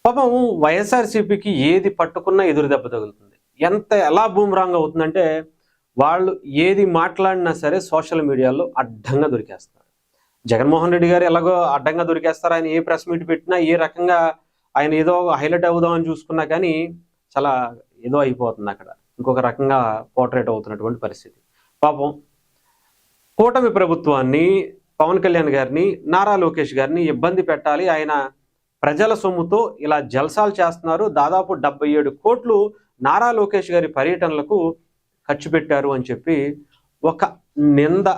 పాపం వైఎస్ఆర్సీపీకి ఏది పట్టుకున్నా ఎదురు దెబ్బ తగులుతుంది. ఎలా బూమరాంగ్ అవుతుందంటే వాళ్ళు ఏది మాట్లాడినా సరే సోషల్ మీడియాలో అడ్డంగా దొరికేస్తారు. జగన్మోహన్ రెడ్డి గారు ఎలాగో అడ్డంగా దొరికేస్తారు. ఆయన ఏ ప్రెస్ మీట్ పెట్టినా ఏ రకంగా ఆయన ఏదో హైలైట్ అవుదామని చూసుకున్నా కానీ చాలా ఏదో అయిపోతుంది అక్కడ. ఇంకొక రకంగా పోర్ట్రేట్ అవుతున్నటువంటి పరిస్థితి. పాపం కూటమి ప్రభుత్వాన్ని, పవన్ కళ్యాణ్ గారిని, నారా లోకేష్ గారిని ఇబ్బంది పెట్టాలి, ఆయన ప్రజల సొమ్ముతో ఇలా జల్సాలు చేస్తున్నారు, దాదాపు 77 కోట్లు నారా లోకేష్ గారి పర్యటనలకు ఖర్చు పెట్టారు అని చెప్పి ఒక నింద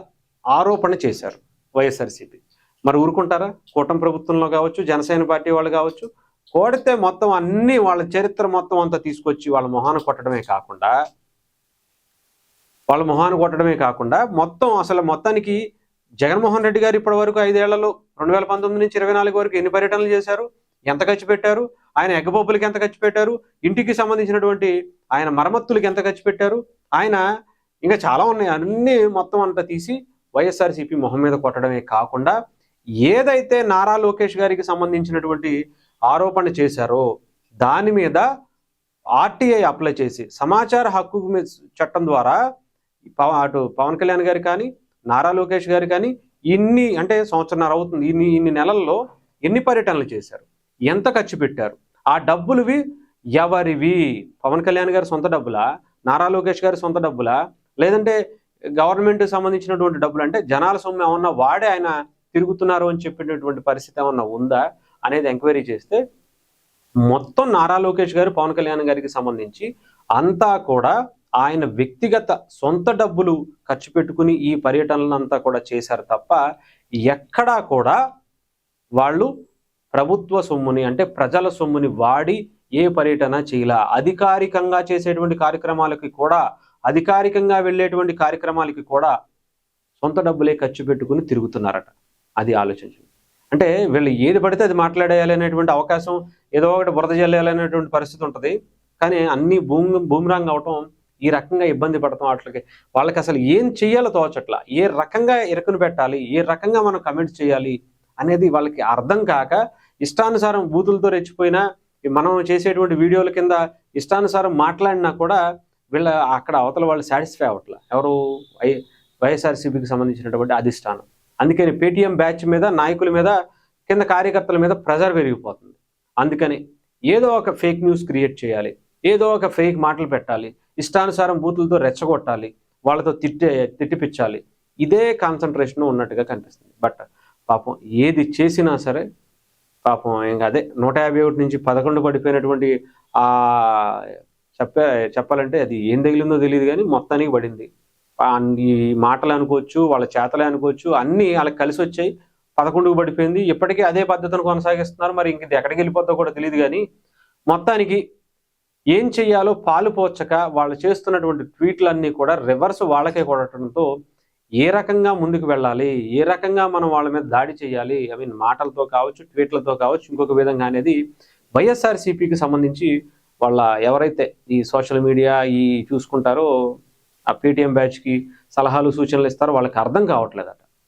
ఆరోపణ చేశారు వైఎస్ఆర్సీపీ. మరి ఊరుకుంటారా? కూటమి ప్రభుత్వంలో కావచ్చు, జనసేన పార్టీ వాళ్ళు కావచ్చు, కోడితే మొత్తం అన్ని వాళ్ళ చరిత్ర మొత్తం అంతా తీసుకొచ్చి వాళ్ళ మొహాన కొట్టడమే కాకుండా మొత్తం అసలు మొత్తానికి జగన్మోహన్ రెడ్డి గారు ఇప్పటి వరకు 5 ఏళ్లలో 2019 నుంచి 24 వరకు ఎన్ని పర్యటనలు చేశారు, ఎంత ఖర్చు పెట్టారు, ఆయన ఎగ్గబొబ్బులకి ఎంత ఖర్చు పెట్టారు, ఇంటికి సంబంధించినటువంటి ఆయన మరమ్మతులకి ఎంత ఖర్చు పెట్టారు, ఆయన ఇంకా చాలా ఉన్నాయి, అన్ని మొత్తం అంతా తీసి వైఎస్ఆర్సీపీ మొహం మీద కొట్టడమే కాకుండా ఏదైతే నారా లోకేష్ గారికి సంబంధించినటువంటి ఆరోపణ చేశారో దాని మీద ఆర్టీఐ అప్లై చేసి సమాచార హక్కు చట్టం ద్వారా అటు పవన్ కళ్యాణ్ గారు కానీ నారా లోకేష్ గారు కానీ ఇన్ని అంటే సంవత్సరన్నర అవుతుంది, ఇన్ని నెలల్లో ఎన్ని పర్యటనలు చేశారు, ఎంత ఖర్చు పెట్టారు, ఆ డబ్బులువి ఎవరివి, పవన్ కళ్యాణ్ గారి సొంత డబ్బులా, నారా లోకేష్ గారి సొంత డబ్బులా, లేదంటే గవర్నమెంట్ సంబంధించినటువంటి డబ్బులు, అంటే జనాల సొమ్ము ఏమన్నా వాడే ఆయన తిరుగుతున్నారు అని చెప్పినటువంటి పరిస్థితి ఏమన్నా ఉందా అనేది ఎంక్వైరీ చేస్తే మొత్తం నారా లోకేష్ గారు పవన్ కళ్యాణ్ గారికి సంబంధించి అంతా కూడా ఆయన వ్యక్తిగత సొంత డబ్బులు ఖర్చు పెట్టుకుని ఈ పర్యటనలంతా కూడా చేశారు తప్ప ఎక్కడా కూడా వాళ్ళు ప్రభుత్వ సొమ్ముని అంటే ప్రజల సొమ్ముని వాడి ఏ పర్యటన చేయలా. అధికారికంగా చేసేటువంటి కార్యక్రమాలకి కూడా, అధికారికంగా వెళ్ళేటువంటి కార్యక్రమాలకి కూడా సొంత డబ్బులే ఖర్చు పెట్టుకుని తిరుగుతున్నారట. అది ఆలోచించండి. అంటే వీళ్ళు ఏది పడితే అది మాట్లాడేయాలి అనేటువంటి అవకాశం, ఏదో ఒకటి బురద జల్లేయాలి అనేటువంటి పరిస్థితి ఉంటుంది. కానీ అన్ని బూమరాంగ్ అవటం, ఈ రకంగా ఇబ్బంది పడతాం, వాళ్ళకి అసలు ఏం చెయ్యాలో తోచట్లా, ఏ రకంగా ఇరకను పెట్టాలి, ఏ రకంగా మనం కమెంట్ చేయాలి అనేది వాళ్ళకి అర్థం కాక ఇష్టానుసారం బూతులతో రెచ్చిపోయినా, మనం చేసేటువంటి వీడియోల కింద ఇష్టానుసారం మాట్లాడినా కూడా వీళ్ళ అక్కడ అవతల వాళ్ళు సాటిస్ఫై అవ్వట్లా. ఎవరు? వైఎస్ఆర్సీపీకి సంబంధించినటువంటి అధిష్టానం. అందుకని పేటీఎం బ్యాచ్ మీద, నాయకుల మీద, కింద కార్యకర్తల మీద ప్రెజర్ పెరిగిపోతుంది. అందుకని ఏదో ఒక ఫేక్ న్యూస్ క్రియేట్ చేయాలి, ఏదో ఒక ఫేక్ మాటలు పెట్టాలి, ఇష్టానుసారం బూతులతో రెచ్చగొట్టాలి, వాళ్ళతో తిట్టిపించాలి. ఇదే కాన్సన్ట్రేషన్ ఉన్నట్టుగా కనిపిస్తుంది. బట్ పాపం ఏది చేసినా సరే పాపం ఇంకా అదే 151 నుంచి 11 పడిపోయినటువంటి చెప్పాలంటే అది ఏం తగిలిందో తెలియదు కానీ మొత్తానికి పడింది. ఈ మాటలు అనుకోవచ్చు, వాళ్ళ చేతలే అనుకోవచ్చు, అన్నీ వాళ్ళకి కలిసి వచ్చాయి. 11కు పడిపోయింది. ఇప్పటికీ అదే పద్ధతిని కొనసాగిస్తున్నారు. మరి ఇంక ఎక్కడికి వెళ్ళిపోతుందో కూడా తెలియదు. కానీ మొత్తానికి ఏం చెయ్యాలో పాలు పోచక వాళ్ళు చేస్తున్నటువంటి ట్వీట్లన్నీ కూడా రివర్స్ వాళ్ళకే కొట్టడంతో ఏ రకంగా ముందుకు వెళ్ళాలి, ఏ రకంగా మనం వాళ్ళ మీద దాడి చేయాలి, మాటలతో కావచ్చు, ట్వీట్లతో కావచ్చు, ఇంకొక విధంగా అనేది వైఎస్ఆర్సీపీకి సంబంధించి వాళ్ళ ఎవరైతే ఈ సోషల్ మీడియా చూసుకుంటారో ఆ పేటీఎం బ్యాచ్కి సలహాలు సూచనలు ఇస్తారో వాళ్ళకి అర్థం కావట్లేదట.